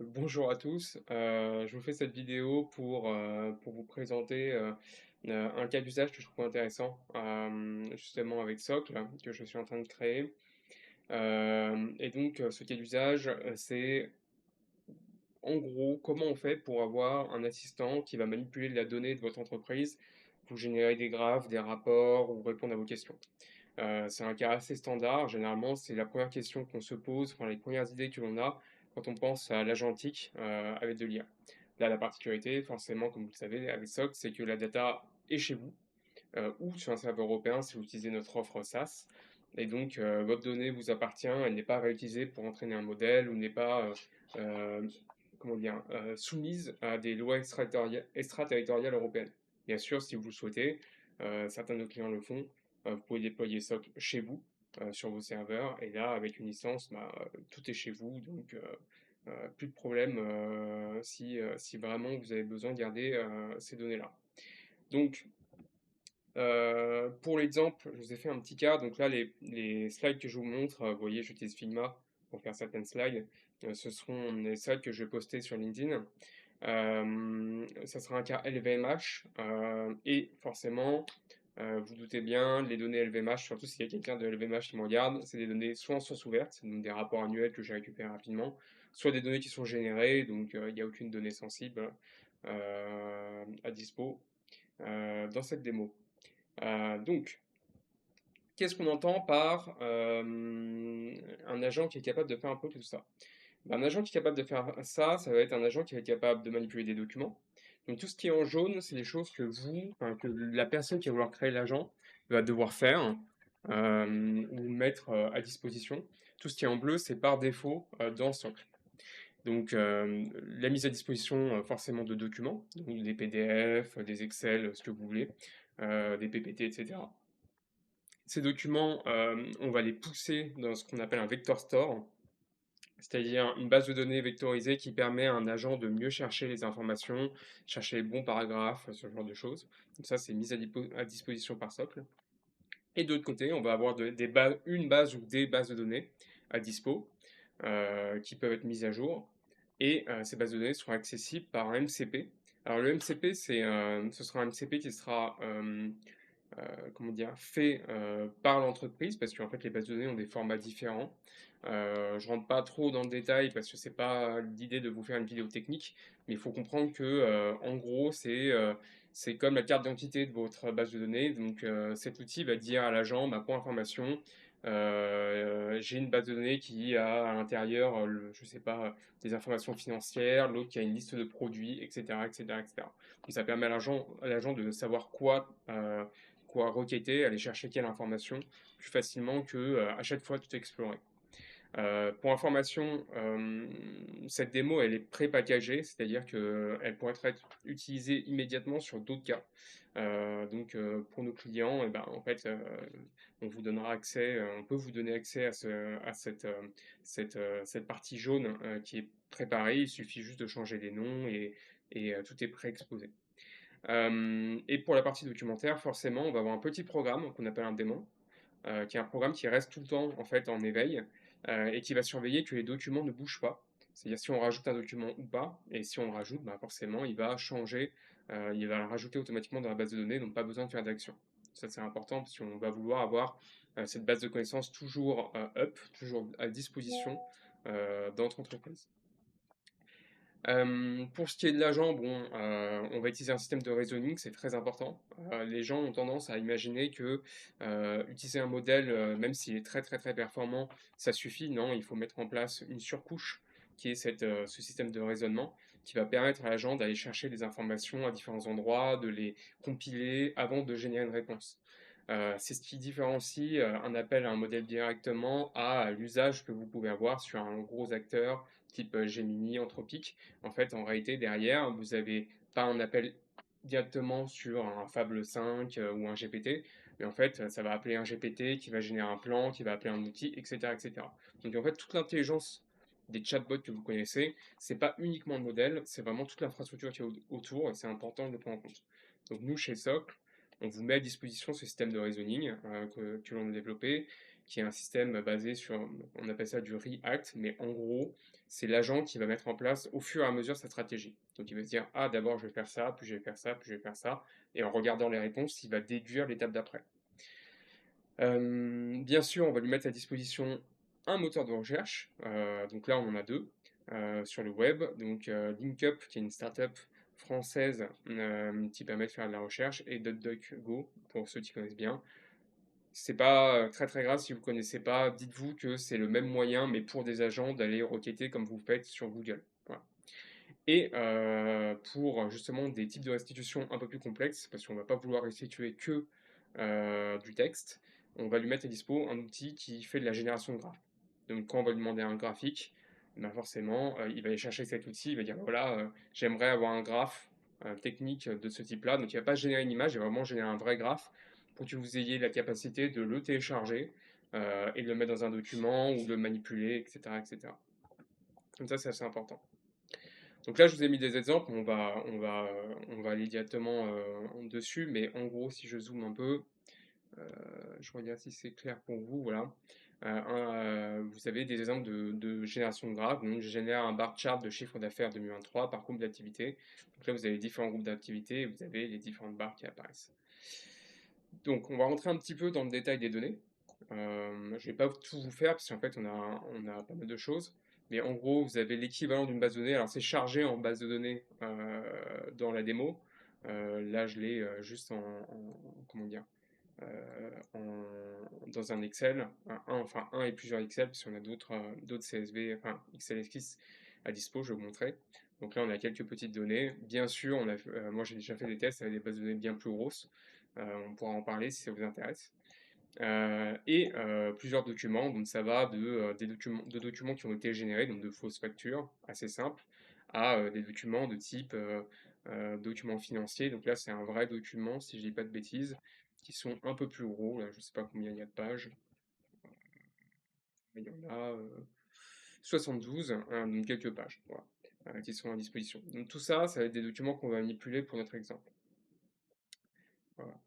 Bonjour à tous, je vous fais cette vidéo pour vous présenter un cas d'usage que je trouve intéressant, justement avec Socle, que je suis en train de créer. Et donc, ce cas d'usage, c'est en gros comment on fait pour avoir un assistant qui va manipuler la donnée de votre entreprise, vous générer des graphes, des rapports ou répondre à vos questions. C'est un cas assez standard. Généralement, c'est la première question qu'on se pose, enfin les premières idées que l'on a quand on pense à l'agentique avec de l'IA. Là, la particularité, forcément, comme vous le savez, avec SOC, c'est que la data est chez vous ou sur un serveur européen si vous utilisez notre offre SaaS. Et donc, votre donnée vous appartient, elle n'est pas réutilisée pour entraîner un modèle ou n'est pas euh, comment dire, soumise à des lois extraterritoriales européennes. Bien sûr, si vous le souhaitez, certains de nos clients le font, vous pouvez déployer SOC chez vous, sur vos serveurs, et là, avec une licence, bah, tout est chez vous, donc plus de problème si vraiment vous avez besoin de garder ces données-là. Donc, pour l'exemple, je vous ai fait un petit cas. Donc là, les slides que je vous montre, vous voyez, j'utilise Figma pour faire certaines slides. Ce seront les slides que je vais poster sur LinkedIn. Ça sera un cas LVMH. Et forcément, vous doutez bien, les données LVMH, surtout s'il y a quelqu'un de LVMH qui me regarde, c'est des données soit en source ouverte, donc des rapports annuels que j'ai récupérés rapidement, soit des données qui sont générées, donc il n'y a aucune donnée sensible à dispo dans cette démo. Donc, qu'est-ce qu'on entend par un agent qui est capable de faire un peu tout ça? Ben, un agent qui est capable de faire ça, ça va être un agent qui va être capable de manipuler des documents. Donc tout ce qui est en jaune, c'est des choses que enfin, que la personne qui va vouloir créer l'agent va devoir faire ou mettre à disposition. Tout ce qui est en bleu, c'est par défaut dans Socle. Donc la mise à disposition forcément de documents, donc des PDF, des Excel, ce que vous voulez, des PPT, etc. Ces documents, on va les pousser dans ce qu'on appelle un vector store, c'est-à-dire une base de données vectorisée qui permet à un agent de mieux chercher les informations, chercher les bons paragraphes, ce genre de choses. Donc ça, c'est mis à disposition par socle. Et de l'autre côté, on va avoir une base ou des bases de données à dispo qui peuvent être mises à jour. Et ces bases de données seront accessibles par un MCP. Alors le MCP, ce sera un MCP qui sera comment dire, fait par l'entreprise, parce qu'en fait les bases de données ont des formats différents. Je rentre pas trop dans le détail parce que c'est pas l'idée de vous faire une vidéo technique, mais il faut comprendre que en gros c'est comme la carte d'identité de votre base de données. Donc cet outil va dire à l'agent, bah, pour information, j'ai une base de données qui a à l'intérieur, je sais pas, des informations financières, l'autre qui a une liste de produits, etc., etc., etc. Donc ça permet à l'agent de savoir quoi requêter, aller chercher quelle information plus facilement que à chaque fois tout explorer. Pour information, cette démo elle est pré-packagée, c'est-à-dire qu'elle pourrait être utilisée immédiatement sur d'autres cas. Donc pour nos clients, et ben, en fait, on vous donnera accès, on peut vous donner accès à cette partie jaune qui est préparée. Il suffit juste de changer les noms et tout est pré-exposé. Et pour la partie documentaire, forcément, on va avoir un petit programme qu'on appelle un démon, qui est un programme qui reste tout le temps en fait en éveil et qui va surveiller que les documents ne bougent pas. C'est-à-dire si on rajoute un document ou pas, et si on le rajoute, bah forcément, il va changer, il va le rajouter automatiquement dans la base de données, donc pas besoin de faire d'action. Ça, c'est important parce qu'on va vouloir avoir cette base de connaissances toujours up, toujours à disposition dans notre entreprise. Pour ce qui est de l'agent, bon, on va utiliser un système de reasoning, c'est très important. Les gens ont tendance à imaginer que utiliser un modèle, même s'il est très très très performant, ça suffit. Non, il faut mettre en place une surcouche qui est ce système de raisonnement qui va permettre à l'agent d'aller chercher des informations à différents endroits, de les compiler avant de générer une réponse. C'est ce qui différencie un appel à un modèle directement à l'usage que vous pouvez avoir sur un gros acteur type Gemini, Anthropic. En fait, en réalité, derrière, vous n'avez pas un appel directement sur un Fable 5 ou un GPT, mais en fait, ça va appeler un GPT qui va générer un plan, qui va appeler un outil, etc., etc. Donc en fait, toute l'intelligence des chatbots que vous connaissez, c'est pas uniquement le modèle, c'est vraiment toute l'infrastructure qui est autour, et c'est important de le prendre en compte. Donc nous, chez Socle, on vous met à disposition ce système de reasoning que l'on a développé, qui est un système basé sur, on appelle ça du React, mais en gros, c'est l'agent qui va mettre en place au fur et à mesure sa stratégie. Donc il va se dire, ah d'abord je vais faire ça, puis je vais faire ça, puis je vais faire ça, et en regardant les réponses, il va déduire l'étape d'après. Bien sûr, on va lui mettre à disposition un moteur de recherche. Donc là, on en a deux sur le web. Donc LinkUp, qui est une startup française qui permet de faire de la recherche, et DuckDuckGo, pour ceux qui connaissent bien. C'est pas très très grave si vous connaissez pas. Dites-vous que c'est le même moyen, mais pour des agents, d'aller requêter comme vous faites sur Google. Voilà. Et pour justement des types de restitution un peu plus complexes, parce qu'on ne va pas vouloir restituer que du texte, on va lui mettre à dispo un outil qui fait de la génération de graphes. Donc quand on va lui demander un graphique, ben forcément, il va aller chercher cet outil, il va dire voilà, j'aimerais avoir un graphe technique de ce type-là. Donc il ne va pas générer une image, il va vraiment générer un vrai graphe pour que vous ayez la capacité de le télécharger et de le mettre dans un document ou de le manipuler, etc. etc. Donc ça, c'est assez important. Donc là, je vous ai mis des exemples, on va aller directement dessus, mais en gros, si je zoome un peu, je regarde si c'est clair pour vous, voilà. Vous avez des exemples de génération de graphes. Donc, je génère un bar chart de chiffre d'affaires 2023 par groupe d'activités. Donc là, vous avez différents groupes d'activités et vous avez les différentes barres qui apparaissent. Donc, on va rentrer un petit peu dans le détail des données. Je ne vais pas tout vous faire parce qu'en fait, on a pas mal de choses. Mais en gros, vous avez l'équivalent d'une base de données. Alors, c'est chargé en base de données dans la démo. Là, je l'ai juste comment dire, dans un Excel, enfin un et plusieurs Excel, parce qu'on a d'autres CSV, enfin Excel esquisse à dispo, je vais vous montrer. Donc là, on a quelques petites données. Bien sûr, moi j'ai déjà fait des tests avec des bases de données bien plus grosses. On pourra en parler si ça vous intéresse. Et plusieurs documents, donc ça va de documents qui ont été générés, donc de fausses factures, assez simples, à des documents de type documents financiers. Donc là, c'est un vrai document, si je dis pas de bêtises, qui sont un peu plus gros. Là, je sais pas combien il y a de pages, mais il y en a 72, hein, donc quelques pages, voilà, qui sont à disposition. Donc tout ça, ça va être des documents qu'on va manipuler pour notre exemple. Voilà.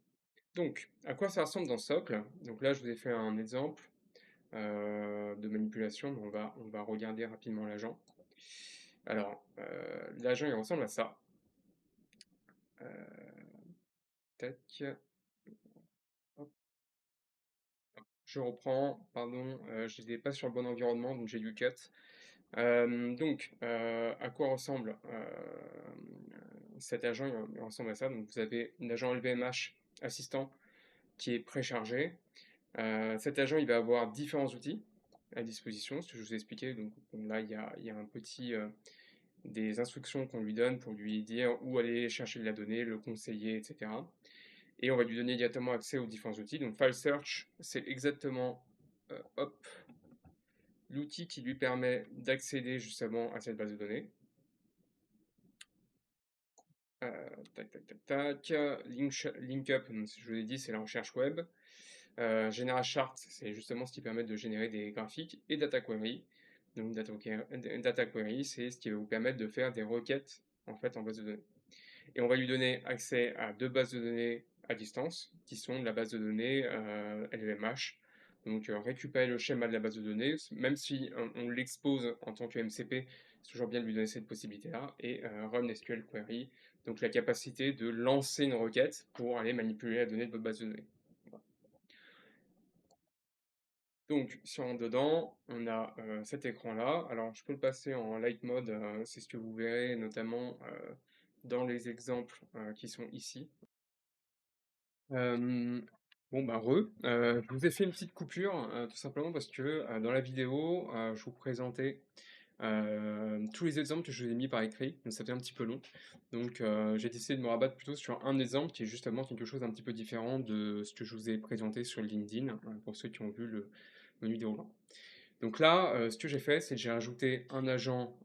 Donc, à quoi ça ressemble dans Socle? Donc là, je vous ai fait un exemple de manipulation. On va regarder rapidement l'agent. Alors, l'agent, il ressemble à ça. Tac. Hop. Je reprends, pardon, je n'étais pas sur le bon environnement, donc j'ai dû cut. À quoi ressemble cet agent? Il ressemble à ça. Donc, vous avez un agent LVMH assistant qui est préchargé. Cet agent, il va avoir différents outils à disposition, ce que je vous ai expliqué. Donc là, il y a un petit, des instructions qu'on lui donne pour lui dire où aller chercher de la donnée, le conseiller, etc. Et on va lui donner directement accès aux différents outils. Donc File Search, c'est exactement hop, l'outil qui lui permet d'accéder justement à cette base de données. Tac, tac, tac, tac. LinkUp, je vous l'ai dit, c'est la recherche web. GeneraChart, c'est justement ce qui permet de générer des graphiques. Et Data Query. Donc Data Query, c'est ce qui va vous permettre de faire des requêtes en fait en base de données. Et on va lui donner accès à deux bases de données à distance, qui sont la base de données LVMH. Donc récupérer le schéma de la base de données, même si on l'expose en tant que MCP, c'est toujours bien de lui donner cette possibilité-là. Et Run SQL Query, donc la capacité de lancer une requête pour aller manipuler la donnée de votre base de données. Voilà. Donc, si on rentre dedans, on a cet écran-là. Alors, je peux le passer en light mode, c'est ce que vous verrez notamment dans les exemples qui sont ici. Bon, bah, je vous ai fait une petite coupure, tout simplement parce que dans la vidéo, je vous présentais tous les exemples que je vous ai mis par écrit, donc ça fait un petit peu long. Donc, j'ai décidé de me rabattre plutôt sur un exemple qui est justement quelque chose un petit peu différent de ce que je vous ai présenté sur LinkedIn, pour ceux qui ont vu le menu déroulant. Donc là, ce que j'ai fait, c'est que j'ai ajouté un agent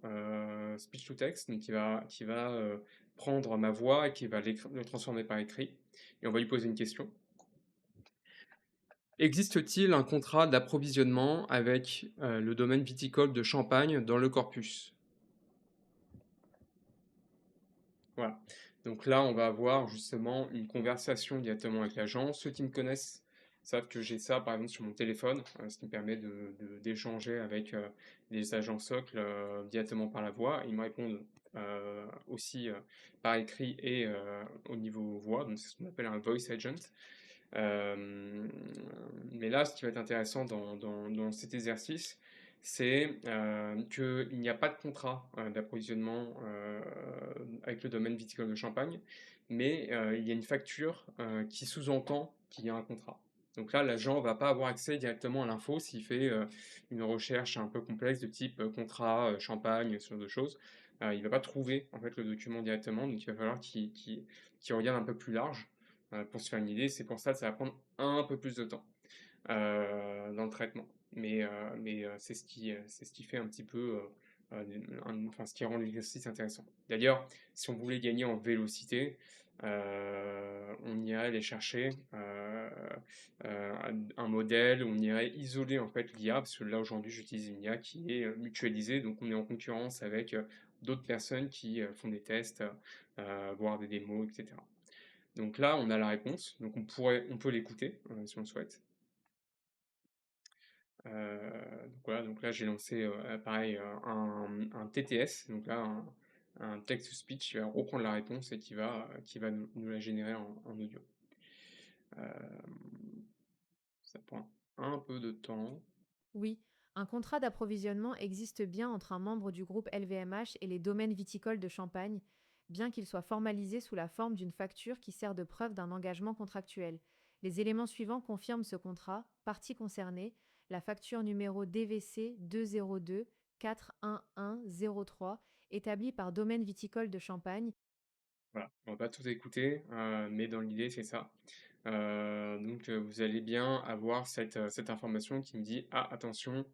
speech to text, donc qui va prendre ma voix et qui va le transformer par écrit. Et on va lui poser une question. Existe-t-il un contrat d'approvisionnement avec le domaine viticole de Champagne dans le corpus? Voilà. Donc là, on va avoir justement une conversation directement avec l'agent. Ceux qui me connaissent savent que j'ai ça, par exemple, sur mon téléphone, ce qui me permet d'échanger avec les agents socles directement par la voix. Ils me répondent aussi par écrit et au niveau voix, donc c'est ce qu'on appelle un voice agent. Euh, mais là, ce qui va être intéressant dans cet exercice, c'est qu'il n'y a pas de contrat d'approvisionnement avec le domaine viticole de Champagne, mais il y a une facture qui sous-entend qu'il y a un contrat. Donc là, l'agent ne va pas avoir accès directement à l'info s'il fait une recherche un peu complexe de type contrat, champagne, ce genre de choses. Il ne va pas trouver en fait le document directement, donc il va falloir qu'il regarde un peu plus large pour se faire une idée. C'est pour ça que ça va prendre un peu plus de temps dans le traitement. Mais c'est ce qui fait un petit peu, enfin ce qui rend l'exercice intéressant. D'ailleurs, si on voulait gagner en vélocité, on irait aller chercher un modèle, on irait isoler en fait l'IA, parce que là aujourd'hui j'utilise une IA qui est mutualisée, donc on est en concurrence avec d'autres personnes qui font des tests, voire des démos, etc. Donc là, on a la réponse, donc on peut l'écouter si on le souhaite. Donc voilà, donc là j'ai lancé pareil un TTS, donc là un text-to-speech qui va reprendre la réponse et qui va nous la générer en audio. Ça prend un peu de temps. Oui, un contrat d'approvisionnement existe bien entre un membre du groupe LVMH et les domaines viticoles de Champagne, bien qu'il soit formalisé sous la forme d'une facture qui sert de preuve d'un engagement contractuel. Les éléments suivants confirment ce contrat. Partie concernée, la facture numéro DVC 202 41103 établie par Domaine viticole de Champagne. Voilà, on va pas tout écouter, mais dans l'idée c'est ça. Donc vous allez bien avoir cette information qui me dit ah attention,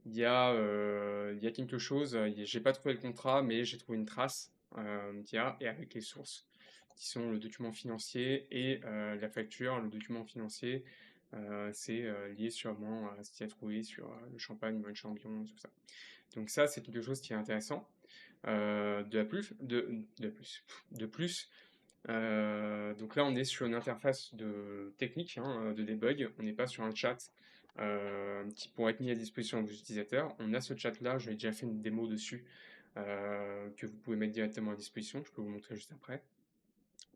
il y a quelque chose, j'ai pas trouvé le contrat, mais j'ai trouvé une trace qu'il y a, et avec les sources, qui sont le document financier et la facture. Le document financier, c'est lié sûrement à ce qu'il y a trouvé sur le champagne, le champion, tout ça. Donc ça, c'est quelque chose qui est intéressant. De plus, donc là, on est sur une interface technique de debug. On n'est pas sur un chat qui pourrait être mis à disposition de vos utilisateurs. On a ce chat-là, j'ai déjà fait une démo dessus que vous pouvez mettre directement à disposition. Je peux vous montrer juste après.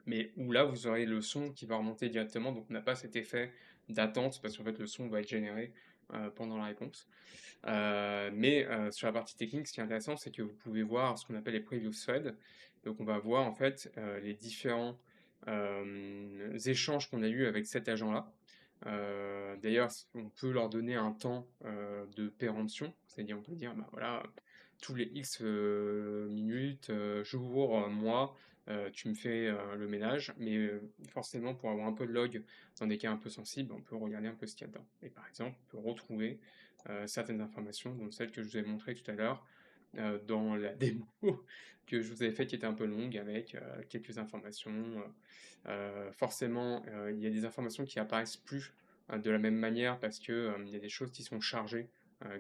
Mais où là, vous aurez le son qui va remonter directement. Donc on n'a pas cet effet d'attente parce qu'en fait, le son va être généré pendant la réponse. Mais sur la partie technique, ce qui est intéressant, c'est que vous pouvez voir ce qu'on appelle les previous threads. Donc on va voir en fait les différents échanges qu'on a eus avec cet agent-là. D'ailleurs, on peut leur donner un temps de péremption, c'est-à-dire on peut dire, bah voilà, tous les X minutes, jours, mois, tu me fais le ménage, mais forcément pour avoir un peu de log dans des cas un peu sensibles, on peut regarder un peu ce qu'il y a dedans. Et par exemple, on peut retrouver certaines informations, dont celle que je vous ai montrée tout à l'heure, dans la démo que je vous avais faite qui était un peu longue avec quelques informations. Forcément, il y a des informations qui apparaissent plus de la même manière parce que il y a des choses qui sont chargées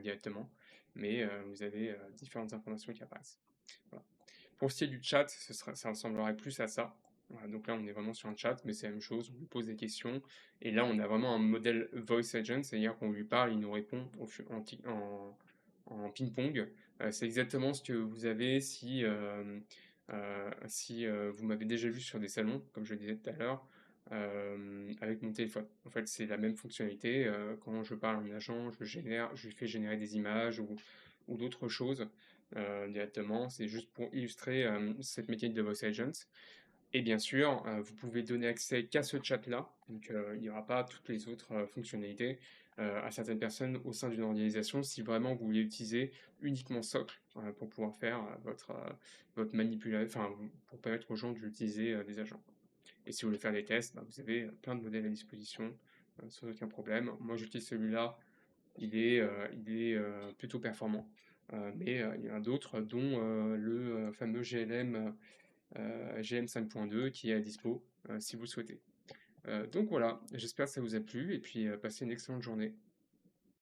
directement, mais vous avez différentes informations qui apparaissent. Voilà. Pour ce qui est du chat, ça ressemblerait plus à ça. Voilà, donc là, on est vraiment sur un chat, mais c'est la même chose, on lui pose des questions, et là, on a vraiment un modèle voice agent, c'est-à-dire qu'on lui parle, il nous répond en ping-pong. C'est exactement ce que vous avez si vous m'avez déjà vu sur des salons, comme je le disais tout à l'heure, avec mon téléphone. En fait, c'est la même fonctionnalité. Quand je parle à un agent, je lui fais générer des images ou d'autres choses directement. C'est juste pour illustrer cette mécanique de Voice Agents. Et bien sûr, vous pouvez donner accès qu'à ce chat-là, donc il n'y aura pas toutes les autres fonctionnalités à certaines personnes au sein d'une organisation si vraiment vous voulez utiliser uniquement Socle pour pouvoir faire votre manipulation, enfin pour permettre aux gens d'utiliser des agents. Et si vous voulez faire des tests, bah, vous avez plein de modèles à disposition sans aucun problème. Moi j'utilise celui-là, il est plutôt performant. Mais il y en a d'autres, dont le fameux GM 5.2 qui est à dispo si vous le souhaitez. Donc voilà, j'espère que ça vous a plu et puis passez une excellente journée.